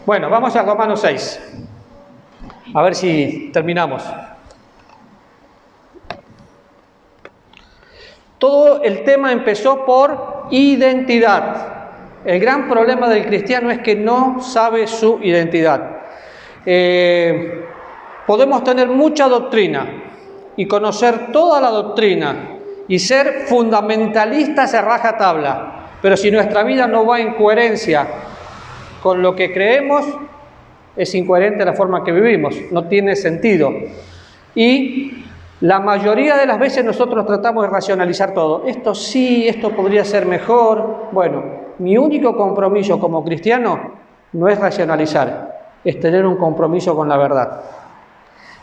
Bueno, vamos a Romanos 6. A ver si terminamos. Todo el tema empezó por identidad. El gran problema del cristiano es que no sabe su identidad. Podemos tener mucha doctrina y conocer toda la doctrina y ser fundamentalistas a rajatabla, pero si nuestra vida no va en coherencia con lo que creemos, es incoherente la forma que vivimos, no tiene sentido. Y la mayoría de las veces nosotros tratamos de racionalizar todo. Esto sí, esto podría ser mejor. Bueno, mi único compromiso como cristiano no es racionalizar, es tener un compromiso con la verdad.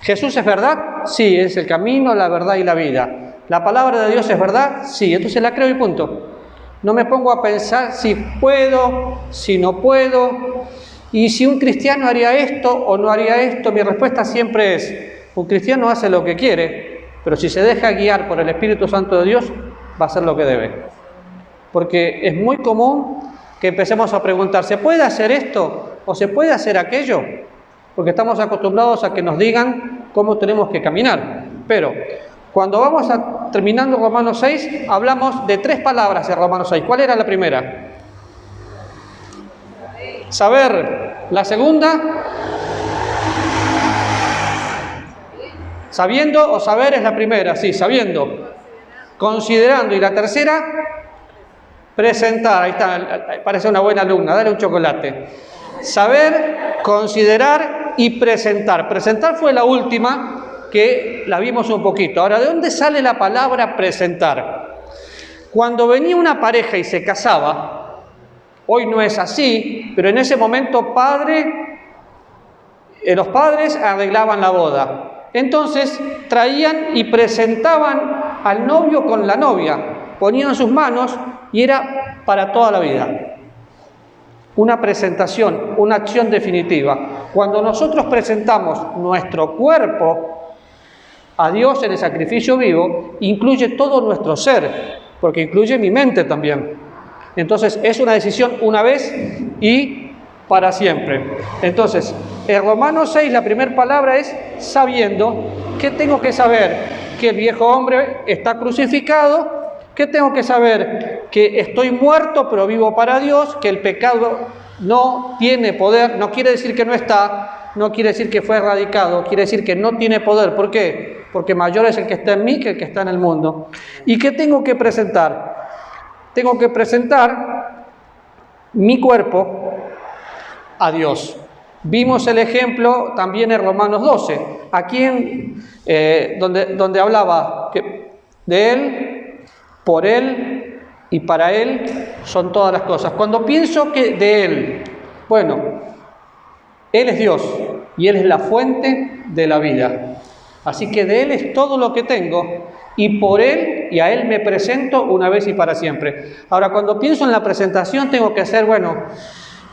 ¿Jesús es verdad? Sí, es el camino, la verdad y la vida. ¿La palabra de Dios es verdad? Sí, entonces la creo y punto. No me pongo a pensar si puedo, si no puedo, y si un cristiano haría esto o no haría esto. Mi respuesta siempre es: un cristiano hace lo que quiere, pero si se deja guiar por el Espíritu Santo de Dios, va a hacer lo que debe. Porque es muy común que empecemos a preguntar, ¿se puede hacer esto o se puede hacer aquello? Porque estamos acostumbrados a que nos digan cómo tenemos que caminar. Pero cuando vamos terminando Romanos 6, hablamos de 3 palabras en Romanos 6. ¿Cuál era la primera? Saber. La segunda, sabiendo o saber es la primera, sí, sabiendo. Considerando. Y la tercera, presentar. Ahí está, parece una buena alumna, dale un chocolate. Saber, considerar y presentar. Presentar fue la última, que la vimos un poquito. Ahora, ¿de dónde sale la palabra presentar? Cuando venía una pareja y se casaba, hoy no es así, pero en ese momento los padres arreglaban la boda. Entonces traían y presentaban al novio con la novia, ponían sus manos y era para toda la vida. Una presentación, una acción definitiva. Cuando nosotros presentamos nuestro cuerpo a Dios en el sacrificio vivo, incluye todo nuestro ser, porque incluye mi mente también. Entonces es una decisión una vez y para siempre. Entonces, en Romanos 6 la primera palabra es sabiendo. ¿Qué tengo que saber? Que el viejo hombre está crucificado. ¿Qué tengo que saber? Que estoy muerto pero vivo para Dios, que el pecado no tiene poder. No quiere decir que no está, no quiere decir que fue erradicado, quiere decir que no tiene poder. ¿Por qué? Porque mayor es el que está en mí que el que está en el mundo. ¿Y qué tengo que presentar? Tengo que presentar mi cuerpo a Dios. Vimos el ejemplo también en Romanos 12, aquí donde hablaba que de Él, por Él y para Él son todas las cosas. Cuando pienso que de Él, bueno, Él es Dios y Él es la fuente de la vida. Así que de Él es todo lo que tengo y por Él y a Él me presento una vez y para siempre. Ahora, cuando pienso en la presentación tengo que hacer, bueno,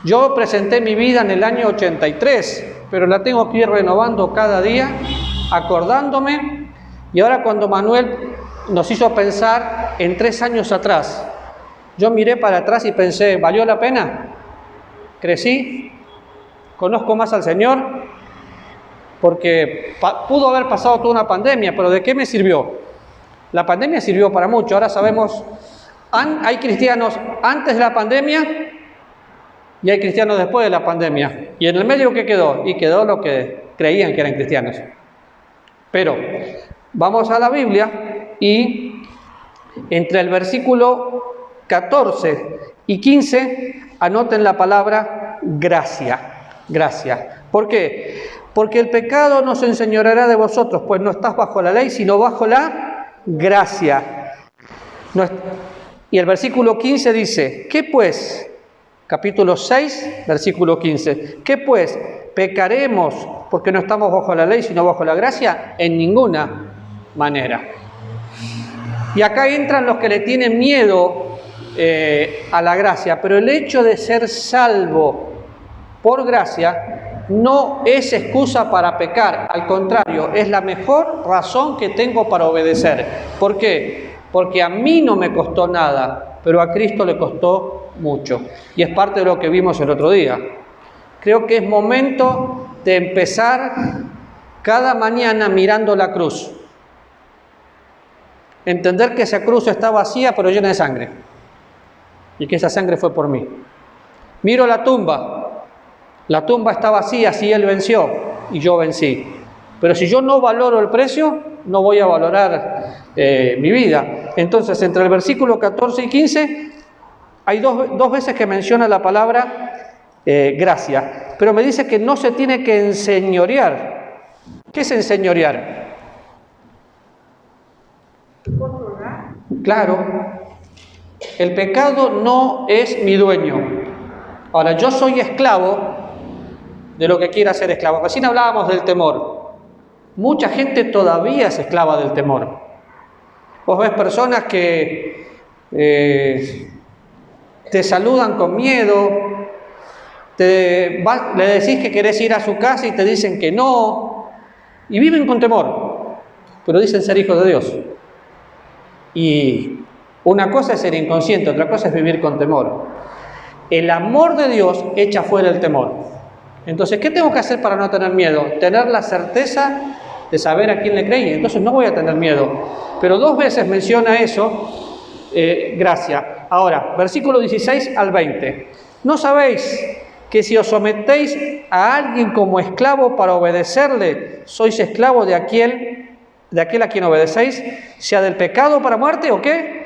yo presenté mi vida en el año 83, pero la tengo que ir renovando cada día, acordándome. Y ahora cuando Manuel nos hizo pensar en 3 años atrás, yo miré para atrás y pensé, ¿valió la pena? ¿Crecí? ¿Conozco más al Señor? Porque pudo haber pasado toda una pandemia, pero ¿de qué me sirvió? La pandemia sirvió para mucho. Ahora sabemos, hay cristianos antes de la pandemia y hay cristianos después de la pandemia. ¿Y en el medio qué quedó? Y quedó lo que creían que eran cristianos. Pero vamos a la Biblia y entre el versículo 14 y 15 anoten la palabra gracia. Gracia. ¿Por qué? Porque el pecado no se enseñoreará de vosotros, pues no estás bajo la ley, sino bajo la gracia. Y el versículo 15 dice, ¿qué pues? Capítulo 6, versículo 15. ¿Qué pues? ¿Pecaremos porque no estamos bajo la ley, sino bajo la gracia? En ninguna manera. Y acá entran los que le tienen miedo a la gracia, pero el hecho de ser salvo por gracia no es excusa para pecar, al contrario, es la mejor razón que tengo para obedecer. ¿Por qué? Porque a mí no me costó nada, pero a Cristo le costó mucho. Y es parte de lo que vimos el otro día. creo que es momento de empezar cada mañana mirando la cruz. Entender que esa cruz está vacía pero llena de sangre. Y que esa sangre fue por mí. Miro la tumba. La tumba está vacía si Él venció y yo vencí. Pero si yo no valoro el precio, no voy a valorar mi vida. Entonces, entre el versículo 14 y 15, hay dos veces que menciona la palabra gracia. Pero me dice que no se tiene que enseñorear. ¿Qué es enseñorear? Claro, el pecado no es mi dueño. Ahora, yo soy esclavo de lo que quiera ser esclavo. Recién hablábamos del temor. Mucha gente todavía es esclava del temor. Vos ves personas que te saludan con miedo, le decís que querés ir a su casa y te dicen que no, y viven con temor, pero dicen ser hijos de Dios. Y una cosa es ser inconsciente, otra cosa es vivir con temor. El amor de Dios echa fuera el temor. Entonces, ¿qué tengo que hacer para no tener miedo? Tener la certeza de saber a quién le creí. Entonces no voy a tener miedo. Pero 2 veces menciona eso, gracia. Ahora, versículo 16 al 20. ¿No sabéis que si os sometéis a alguien como esclavo para obedecerle, sois esclavo de aquel a quien obedecéis, sea del pecado para muerte o qué?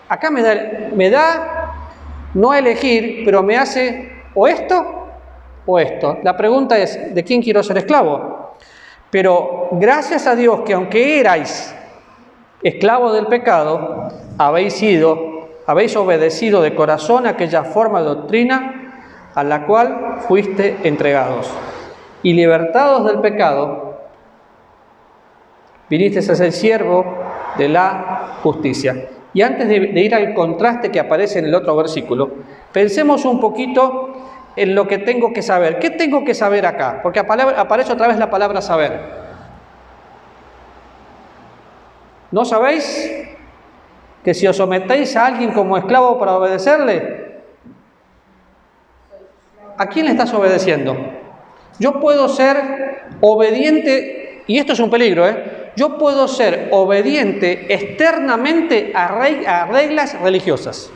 Acá me da no a elegir, pero me hace o esto o esto. La pregunta es, ¿de quién quiero ser esclavo? Pero gracias a Dios que aunque erais esclavos del pecado, habéis obedecido de corazón aquella forma de doctrina a la cual fuiste entregados. Y libertados del pecado, viniste a ser siervo de la justicia. Y antes de ir al contraste que aparece en el otro versículo, pensemos un poquito en lo que tengo que saber. ¿Qué tengo que saber acá? Porque aparece otra vez la palabra saber. ¿No sabéis que si os sometéis a alguien como esclavo para obedecerle, ¿a quién le estás obedeciendo? Yo puedo ser obediente, y esto es un peligro, yo puedo ser obediente externamente a reglas religiosas.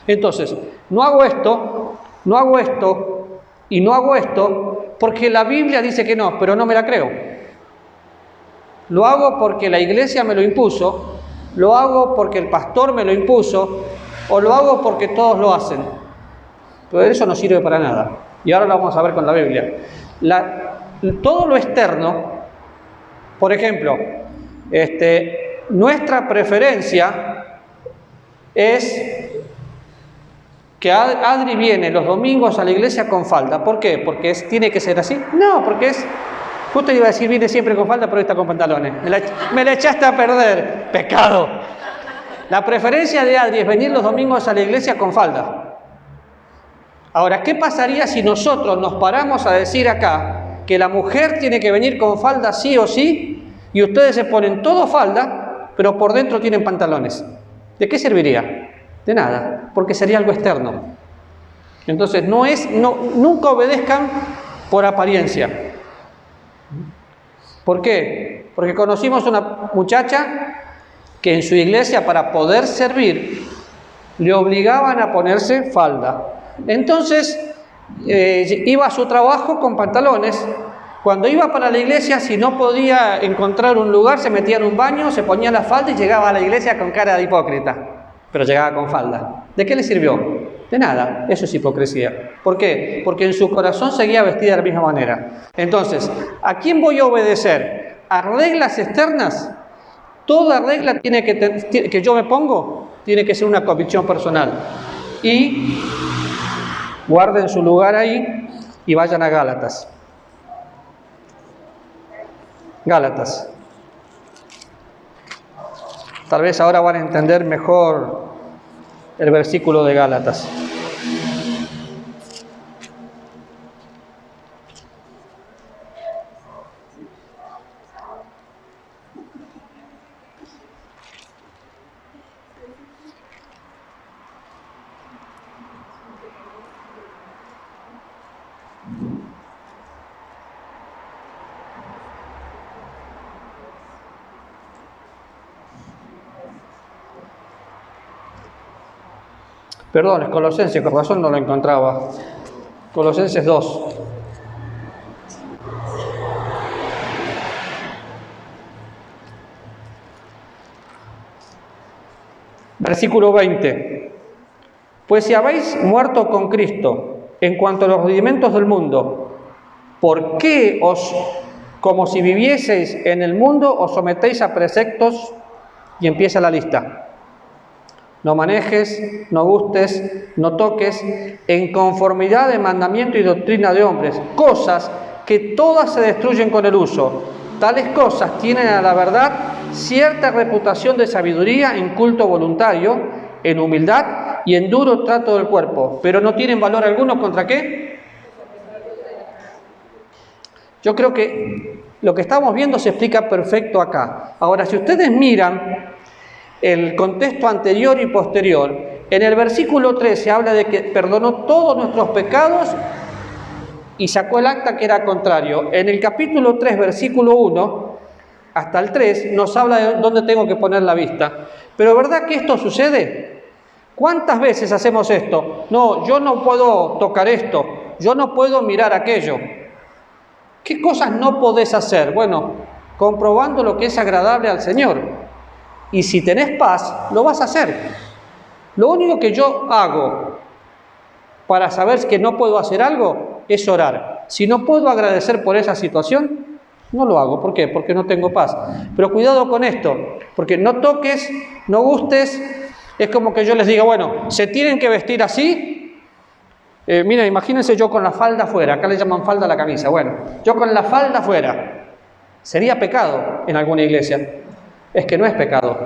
Entonces, no hago esto y no hago esto porque la Biblia dice que no, pero no me la creo. Lo hago porque la iglesia me lo impuso, lo hago porque el pastor me lo impuso, o lo hago porque todos lo hacen. Pero eso no sirve para nada. Y ahora lo vamos a ver con la Biblia. Todo lo externo, por ejemplo, nuestra preferencia es que Adri viene los domingos a la iglesia con falda. ¿Por qué? ¿Porque tiene que ser así? No, porque justo iba a decir viene siempre con falda, pero hoy está con pantalones. Me la echaste a perder, pecado. La preferencia de Adri es venir los domingos a la iglesia con falda. Ahora, ¿qué pasaría si nosotros nos paramos a decir acá que la mujer tiene que venir con falda sí o sí, y ustedes se ponen todo falda, pero por dentro tienen pantalones? ¿De qué serviría? De nada, porque sería algo externo. Entonces, nunca obedezcan por apariencia. ¿Por qué? Porque conocimos una muchacha que en su iglesia, para poder servir, le obligaban a ponerse falda. Entonces, iba a su trabajo con pantalones. Cuando iba para la iglesia, si no podía encontrar un lugar, se metía en un baño, se ponía la falda y llegaba a la iglesia con cara de hipócrita. Pero llegaba con falda. ¿De qué le sirvió? De nada. Eso es hipocresía. ¿Por qué? Porque en su corazón seguía vestida de la misma manera. Entonces, ¿a quién voy a obedecer? ¿A reglas externas? Toda regla que yo me pongo tiene que ser una convicción personal. Y guarden su lugar ahí y vayan a Gálatas. Gálatas. Tal vez ahora van a entender mejor el versículo de Gálatas. Perdón, es Colosenses, con razón no lo encontraba. Colosenses 2. Versículo 20. Pues si habéis muerto con Cristo en cuanto a los rudimentos del mundo, ¿por qué como si vivieseis en el mundo, os sometéis a preceptos? Y empieza la lista. No manejes, no gustes, no toques, en conformidad de mandamiento y doctrina de hombres, cosas que todas se destruyen con el uso. Tales cosas tienen a la verdad cierta reputación de sabiduría en culto voluntario, en humildad y en duro trato del cuerpo, pero no tienen valor alguno contra ¿qué? Yo creo que lo que estamos viendo se explica perfecto acá. Ahora, si ustedes miran el contexto anterior y posterior, en el versículo 13 habla de que perdonó todos nuestros pecados y sacó el acta que era contrario. En el capítulo 3, versículo 1 hasta el 3, nos habla de dónde tengo que poner la vista. Pero ¿verdad que esto sucede? ¿Cuántas veces hacemos esto? No, yo no puedo tocar esto, yo no puedo mirar aquello. ¿Qué cosas no podés hacer? Bueno, comprobando lo que es agradable al Señor. Y si tenés paz, lo vas a hacer. Lo único que yo hago para saber que no puedo hacer algo es orar. Si no puedo agradecer por esa situación, no lo hago. ¿Por qué? Porque no tengo paz. Pero cuidado con esto, porque no toques, no gustes. Es como que yo les diga, bueno, ¿se tienen que vestir así? Miren, imagínense yo con la falda afuera. Acá le llaman falda a la camisa. Bueno, yo con la falda afuera. ¿Sería pecado en alguna iglesia? Es que no es pecado.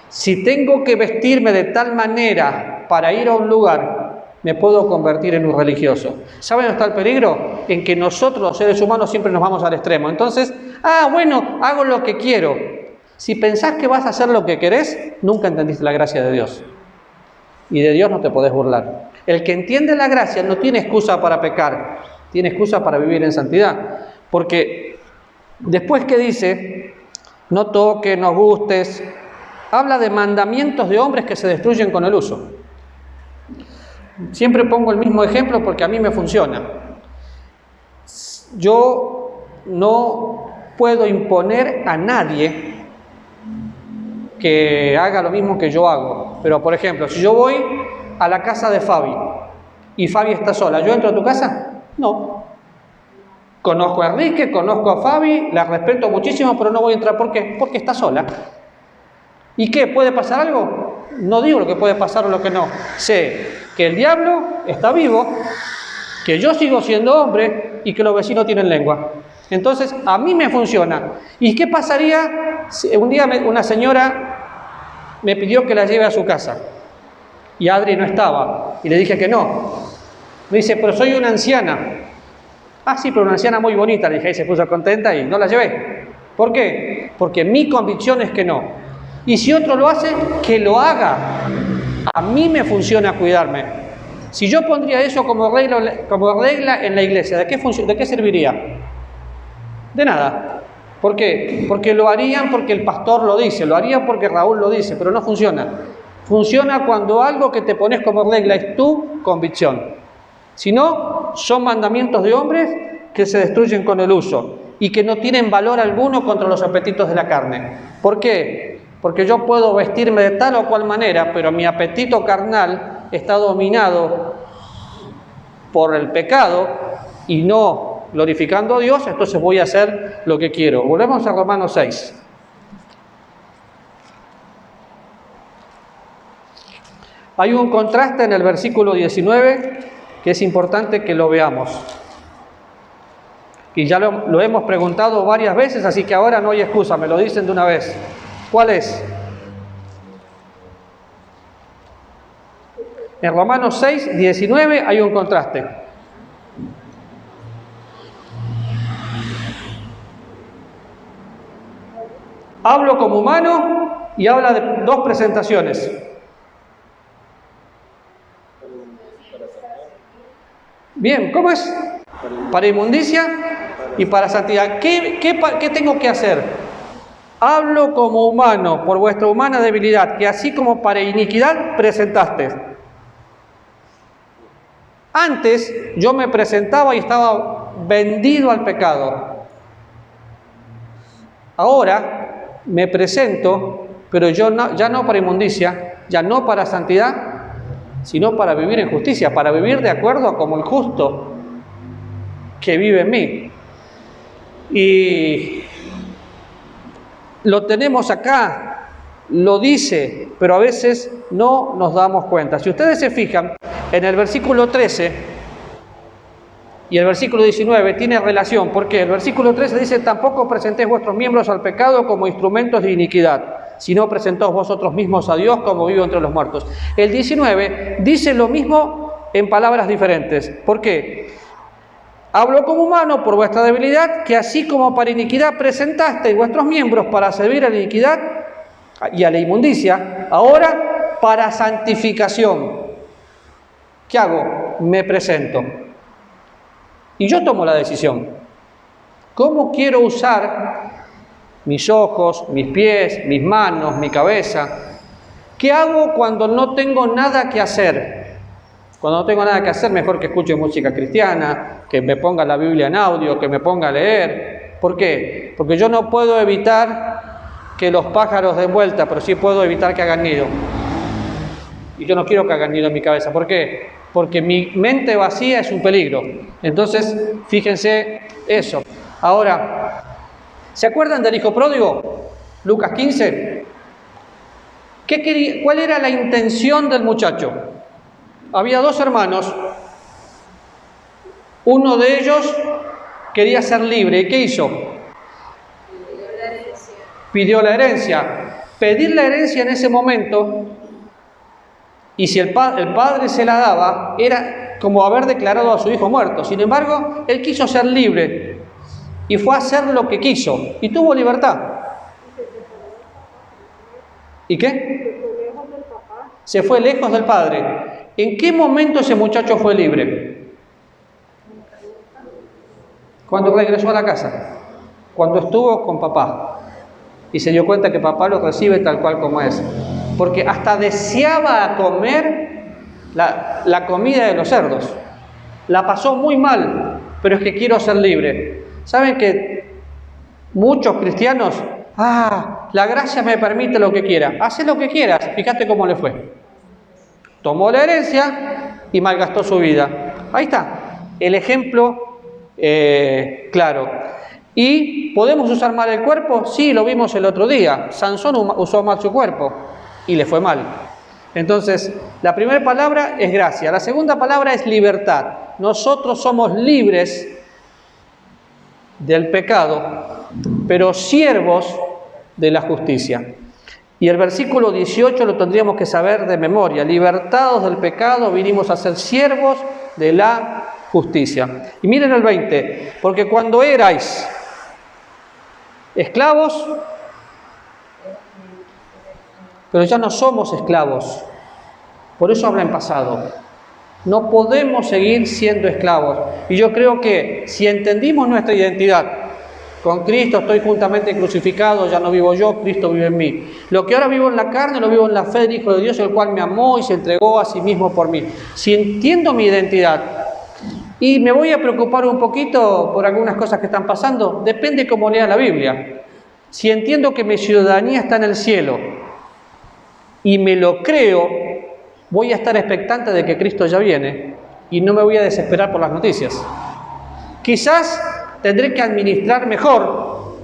Si tengo que vestirme de tal manera para ir a un lugar, me puedo convertir en un religioso. ¿Saben dónde está el peligro? En que nosotros, los seres humanos, siempre nos vamos al extremo. Entonces, bueno, hago lo que quiero. Si pensás que vas a hacer lo que querés, nunca entendiste la gracia de Dios. Y de Dios no te podés burlar. El que entiende la gracia no tiene excusa para pecar, tiene excusa para vivir en santidad. Porque después que dice, no toques, no gustes, habla de mandamientos de hombres que se destruyen con el uso. Siempre pongo el mismo ejemplo porque a mí me funciona. Yo no puedo imponer a nadie que haga lo mismo que yo hago. Pero, por ejemplo, si yo voy a la casa de Fabi y Fabi está sola, ¿yo entro a tu casa? No. Conozco a Enrique, conozco a Fabi, la respeto muchísimo, pero no voy a entrar. ¿Por qué? Porque está sola. ¿Y qué? ¿Puede pasar algo? No digo lo que puede pasar o lo que no. Sé que el diablo está vivo, que yo sigo siendo hombre y que los vecinos tienen lengua. Entonces, a mí me funciona. ¿Y qué pasaría si un día una señora me pidió que la lleve a su casa? Y Adri no estaba. Y le dije que no. Me dice, pero soy una anciana. Ah, sí, pero una anciana muy bonita. Le dije, y se puso contenta y no la llevé. ¿Por qué? Porque mi convicción es que no. Y si otro lo hace, que lo haga. A mí me funciona cuidarme. Si yo pondría eso como regla en la iglesia, ¿de qué serviría? De nada. ¿Por qué? Porque lo harían porque el pastor lo dice, lo harían porque Raúl lo dice, pero no funciona. Funciona cuando algo que te pones como regla es tu convicción. Si no, son mandamientos de hombres que se destruyen con el uso y que no tienen valor alguno contra los apetitos de la carne. ¿Por qué? Porque yo puedo vestirme de tal o cual manera, pero mi apetito carnal está dominado por el pecado y no glorificando a Dios, entonces voy a hacer lo que quiero. Volvemos a Romanos 6. Hay un contraste en el versículo 19 que es importante que lo veamos. Y ya lo hemos preguntado varias veces, así que ahora no hay excusa, me lo dicen de una vez. ¿Cuál es? En Romanos 6, 19 hay un contraste. Hablo como humano y habla de dos presentaciones. Bien, ¿cómo es? Para inmundicia y para santidad. ¿Qué tengo que hacer? hablo como humano por vuestra humana debilidad, que así como para iniquidad presentaste. Antes yo me presentaba y estaba vendido al pecado. Ahora me presento, pero yo ya no para inmundicia, ya no para santidad, sino para vivir en justicia, para vivir de acuerdo a como el justo que vive en mí. Y lo tenemos acá, lo dice, pero a veces no nos damos cuenta. Si ustedes se fijan, en el versículo 13 y el versículo 19 tiene relación, porque el versículo 13 dice: tampoco presentéis vuestros miembros al pecado como instrumentos de iniquidad, sino presentaos vosotros mismos a Dios como vivo entre los muertos. El 19 dice lo mismo en palabras diferentes. ¿Por qué? Hablo como humano por vuestra debilidad, que así como para iniquidad presentasteis vuestros miembros para servir a la iniquidad y a la inmundicia, ahora para santificación. ¿Qué hago? Me presento. Y yo tomo la decisión. ¿Cómo quiero usar mis ojos, mis pies, mis manos, mi cabeza? ¿Qué hago cuando no tengo nada que hacer? Cuando no tengo nada que hacer, mejor que escuche música cristiana, que me ponga la Biblia en audio, que me ponga a leer. ¿Por qué? Porque yo no puedo evitar que los pájaros den vuelta, pero sí puedo evitar que hagan nido. Y yo no quiero que hagan nido en mi cabeza. ¿Por qué? Porque mi mente vacía es un peligro. Entonces, fíjense eso. Ahora, ¿se acuerdan del hijo pródigo? Lucas 15. ¿Cuál era la intención del muchacho? Había dos hermanos. Uno de ellos quería ser libre. ¿Y qué hizo? Pidió la herencia. Pedir la herencia en ese momento, y si el padre se la daba, era como haber declarado a su hijo muerto. Sin embargo, él quiso ser libre y fue a hacer lo que quiso y tuvo libertad. ¿Y qué? Se fue lejos del padre. ¿En qué momento ese muchacho fue libre? Cuando regresó a la casa, cuando estuvo con papá y se dio cuenta que papá lo recibe tal cual como es. Porque hasta deseaba comer la comida de los cerdos. La pasó muy mal, pero es que quiero ser libre. ¿Saben que muchos cristianos, la gracia me permite lo que quiera? Haz lo que quieras, fíjate cómo le fue. Tomó la herencia y malgastó su vida. Ahí está, el ejemplo claro. ¿Y podemos usar mal el cuerpo? Sí, lo vimos el otro día. Sansón usó mal su cuerpo y le fue mal. Entonces, la primera palabra es gracia. La segunda palabra es libertad. Nosotros somos libres del pecado, pero siervos de la justicia. Y el versículo 18 lo tendríamos que saber de memoria. Libertados del pecado, vinimos a ser siervos de la justicia. Y miren el 20. Porque cuando erais esclavos, pero ya no somos esclavos. Por eso habla en pasado. No podemos seguir siendo esclavos. Y yo creo que si entendimos nuestra identidad, con Cristo estoy juntamente crucificado, ya no vivo yo, Cristo vive en mí. Lo que ahora vivo en la carne, lo vivo en la fe del Hijo de Dios, el cual me amó y se entregó a sí mismo por mí. Si entiendo mi identidad y me voy a preocupar un poquito por algunas cosas que están pasando, depende cómo lea la Biblia. Si entiendo que mi ciudadanía está en el cielo y me lo creo, voy a estar expectante de que Cristo ya viene y no me voy a desesperar por las noticias. Quizás tendré que administrar mejor,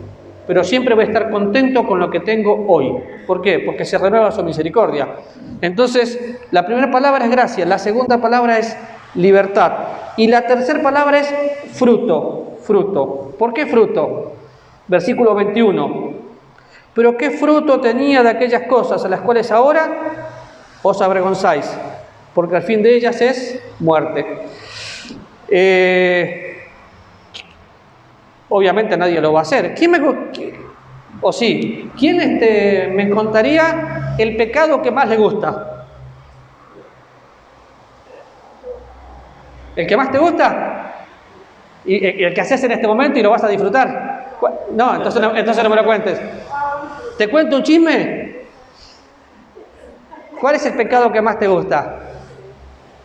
pero siempre voy a estar contento con lo que tengo hoy. ¿Por qué? Porque se renueva su misericordia. Entonces, la primera palabra es gracia, la segunda palabra es libertad y la tercera palabra es fruto. Fruto. ¿Por qué fruto? Versículo 21. Pero ¿qué fruto tenía de aquellas cosas a las cuales ahora os avergonzáis? Porque al fin de ellas es muerte. Obviamente nadie lo va a hacer. ¿Quién me contaría el pecado que más le gusta? ¿El que más te gusta? ¿Y el que haces en este momento y lo vas a disfrutar? No, entonces no me lo cuentes. ¿Te cuento un chisme? ¿Cuál es el pecado que más te gusta?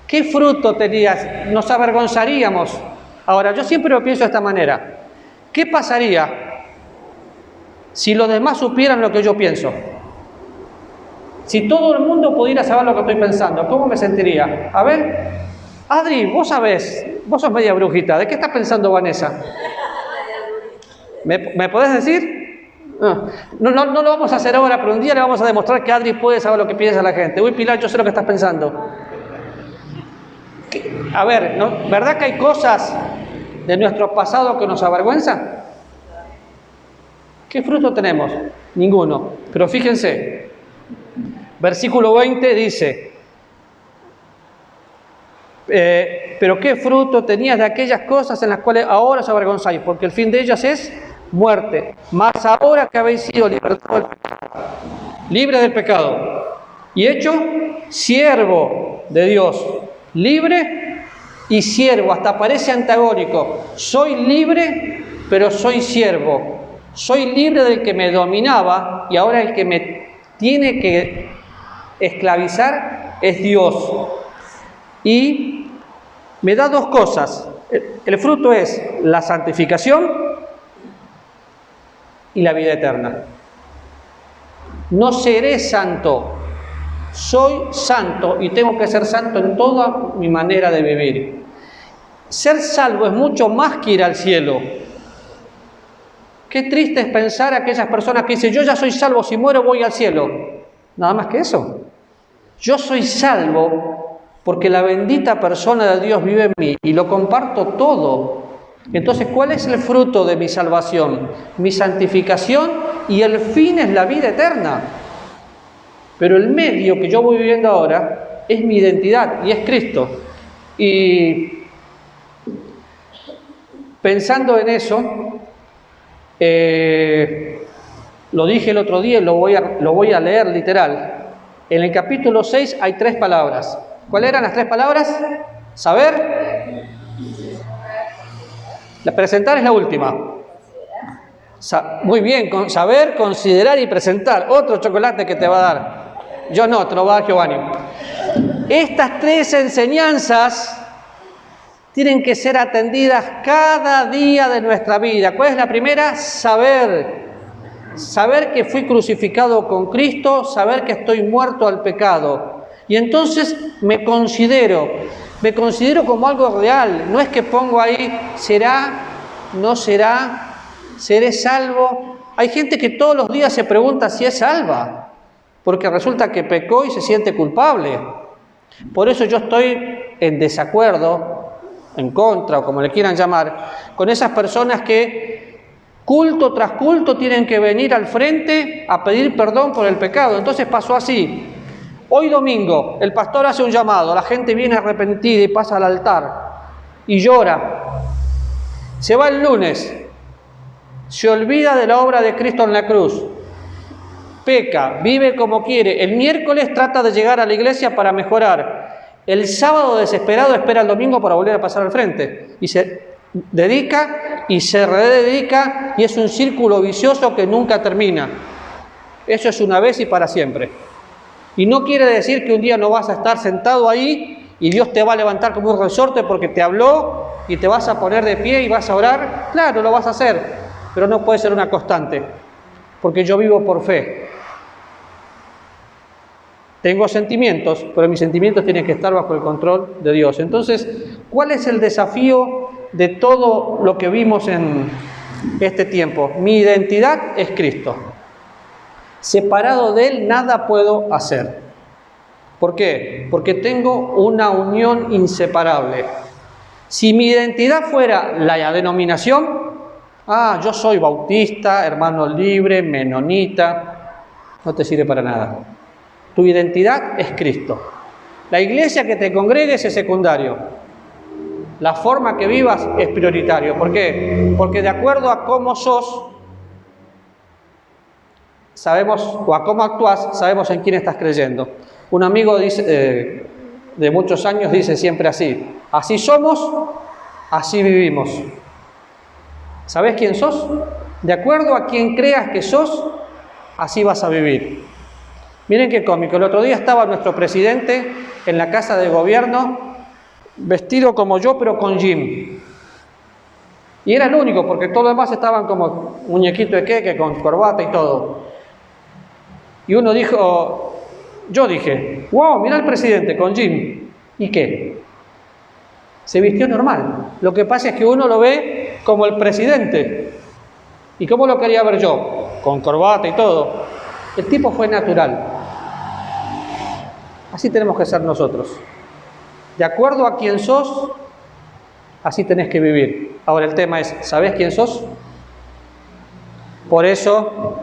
¿Qué fruto tenías? Nos avergonzaríamos. Ahora, yo siempre lo pienso de esta manera. ¿Qué pasaría si los demás supieran lo que yo pienso? Si todo el mundo pudiera saber lo que estoy pensando, ¿cómo me sentiría? A ver, Adri, vos sabés, vos sos media brujita, ¿de qué está pensando Vanessa? ¿Me podés decir? No lo vamos a hacer ahora, pero un día le vamos a demostrar que Adri puede saber lo que piensa la gente. Uy, Pilar, yo sé lo que estás pensando. A ver, ¿no? ¿Verdad que hay cosas de nuestro pasado que nos avergüenzan? ¿Qué fruto tenemos? Ninguno. Pero fíjense, versículo 20 dice, pero ¿qué fruto tenías de aquellas cosas en las cuales ahora os avergonzáis? Porque el fin de ellas es muerte. Mas ahora que habéis sido libertados del pecado, libre del pecado y hecho siervo de Dios, libre y siervo, hasta parece antagónico. Soy libre, pero soy siervo. Soy libre del que me dominaba y ahora el que me tiene que esclavizar es Dios. Y me da dos cosas. El fruto es la santificación y la vida eterna. No seré santo, soy santo y tengo que ser santo en toda mi manera de vivir. Ser salvo es mucho más que ir al cielo. Qué triste es pensar a aquellas personas que dicen, yo ya soy salvo, si muero voy al cielo. Nada más que eso. Yo soy salvo porque la bendita persona de Dios vive en mí y lo comparto todo. Entonces, ¿cuál es el fruto de mi salvación? Mi santificación, y el fin es la vida eterna. Pero el medio que yo voy viviendo ahora es mi identidad y es Cristo. Y pensando en eso, lo dije el otro día y lo voy a leer literal. En el capítulo 6 hay 3 palabras. ¿Cuáles eran las 3 palabras? Saber. La presentar es la última. Muy bien, saber, considerar y presentar. Otro chocolate que te va a dar. Yo no, te lo va a dar Giovanni. Estas 3 enseñanzas tienen que ser atendidas cada día de nuestra vida. ¿Cuál es la primera? Saber. Saber que fui crucificado con Cristo, saber que estoy muerto al pecado. Y entonces me considero como algo real. No es que pongo ahí, ¿será? ¿No será? ¿Seré salvo? Hay gente que todos los días se pregunta si es salva, porque resulta que pecó y se siente culpable. Por eso yo estoy en desacuerdo, en contra, o como le quieran llamar, con esas personas que culto tras culto tienen que venir al frente a pedir perdón por el pecado. Entonces pasó así. Hoy domingo, el pastor hace un llamado, la gente viene arrepentida y pasa al altar y llora. Se va el lunes, se olvida de la obra de Cristo en la cruz, peca, vive como quiere. El miércoles trata de llegar a la iglesia para mejorar. El sábado desesperado espera el domingo para volver a pasar al frente. Y se dedica y se rededica y es un círculo vicioso que nunca termina. Eso es una vez y para siempre. Y no quiere decir que un día no vas a estar sentado ahí y Dios te va a levantar como un resorte porque te habló y te vas a poner de pie y vas a orar. Claro, lo vas a hacer, pero no puede ser una constante, porque yo vivo por fe. Tengo sentimientos, pero mis sentimientos tienen que estar bajo el control de Dios. Entonces, ¿cuál es el desafío de todo lo que vimos en este tiempo? Mi identidad es Cristo. Separado de Él, nada puedo hacer. ¿Por qué? Porque tengo una unión inseparable. Si mi identidad fuera la denominación, yo soy bautista, hermano libre, menonita, no te sirve para nada. Tu identidad es Cristo. La iglesia que te congregues es secundario. La forma que vivas es prioritario. ¿Por qué? Porque de acuerdo a cómo sos, sabemos, o a cómo actúas, sabemos en quién estás creyendo. Un amigo dice, de muchos años dice siempre así: así somos, así vivimos. ¿Sabés quién sos? De acuerdo a quién creas que sos, así vas a vivir. Miren qué cómico, el otro día estaba nuestro presidente en la casa de gobierno, vestido como yo, pero con jean. Y era el único, porque todos los demás estaban como muñequito de queque, con corbata y todo. Y uno dijo, yo dije, wow, mira al presidente con jean. ¿Y qué? Se vistió normal. Lo que pasa es que uno lo ve como el presidente. ¿Y cómo lo quería ver yo? Con corbata y todo. El tipo fue natural. Así tenemos que ser nosotros. De acuerdo a quién sos, así tenés que vivir. Ahora el tema es, ¿sabés quién sos? Por eso,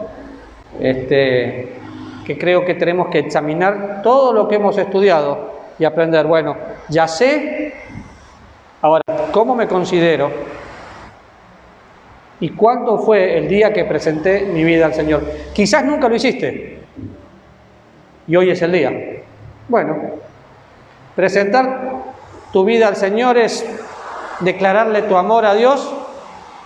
que creo que tenemos que examinar todo lo que hemos estudiado y aprender, bueno, ya sé, ahora, ¿cómo me considero? ¿Y cuándo fue el día que presenté mi vida al Señor? Quizás nunca lo hiciste y hoy es el día. Bueno, presentar tu vida al Señor es declararle tu amor a Dios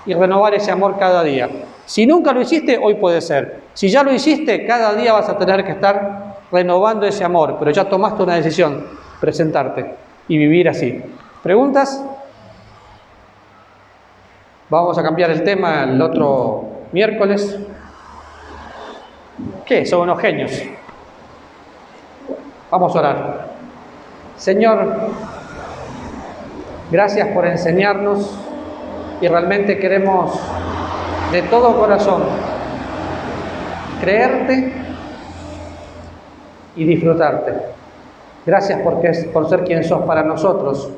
y renovar ese amor cada día. Si nunca lo hiciste, hoy puede ser. Si ya lo hiciste, cada día vas a tener que estar renovando ese amor, pero ya tomaste una decisión, presentarte y vivir así. ¿Preguntas? Vamos a cambiar el tema el otro miércoles. ¿Qué? Son unos genios. Vamos a orar. Señor, gracias por enseñarnos y realmente queremos de todo corazón creerte y disfrutarte. Gracias por ser quien sos para nosotros.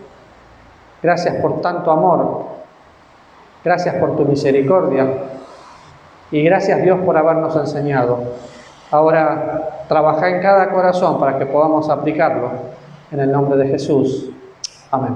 Gracias por tanto amor. Gracias por tu misericordia. Y gracias, Dios, por habernos enseñado. Ahora, trabaja en cada corazón para que podamos aplicarlo. En el nombre de Jesús. Amén.